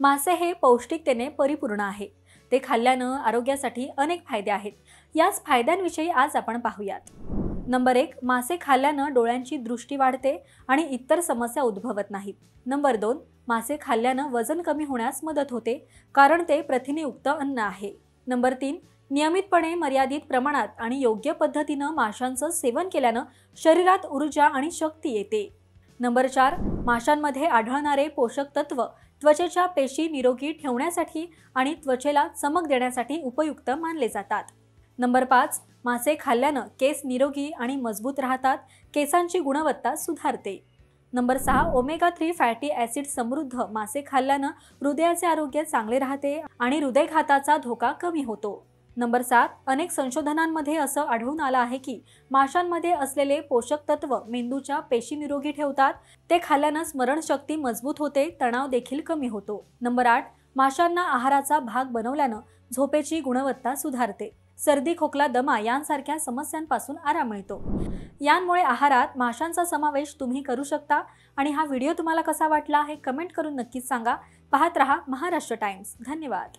मासे हे पौष्टिकतेने परिपूर्ण आहे। ते खाल्ल्यानं आरोग्यासाठी अनेक फायदे आहेत। याच फायद्यांविषयी आज आपण पाहूयात। नंबर 1, मासे खाल्ल्यानं डोळ्यांची दृष्टी वाढते आणि इतर समस्या उद्भवत नाहीत। नंबर 2, मासे खाल्ल्यानं वजन कमी होण्यास मदत होते, कारण ते प्रथिनेयुक्त अन्न आहे। नंबर 3, नियमितपणे मर्यादित प्रमाणात आणि योग्य पद्धतीनं माशांचं सेवन केल्यानं शरीरात ऊर्जा आणि शक्ती येते। नंबर 4, माशांमध्ये आढळणारे पोषक तत्व त्वचेच्या पेशी निरोगी ठेवण्यासाठी आणि त्वचेला चमक देण्यासाठी उपयुक्त मानले जातात। नंबर 5, मासे खाल्ल्यानं केस निरोगी आणि मजबूत राहतात, केसांची गुणवत्ता सुधारते। नंबर 6, ओमेगा 3 फॅटी ॲसिड समृद्ध मासे खाल्ल्यानं हृदयाचे आरोग्य चांगले राहते आणि हृदयघाताचा धोका कमी होतो। नंबर 7, अनेक संशोधनांमध्ये असं आढळून आलं आहे की माशांमध्ये असलेले पोषक तत्व मेंदूच्या पेशी निरोगी ठेवतात। ते खाल्ल्यानं स्मरणशक्ती मजबूत होते, तणाव देखील कमी होतो। नंबर 8, माशांना आहाराचा भाग बनवल्यानं झोपेची गुणवत्ता सुधारते, सर्दी खोकला दमा यांसारख्या समस्यांपासून आराम मिळतो। यामुळे आहारात माशांचा समावेश तुम्ही करू शकता। आणि हा व्हिडिओ तुम्हाला कसा वाटला हे कमेंट करून नक्कीच सांगा। पाहत रहा महाराष्ट्र टाइम्स। धन्यवाद।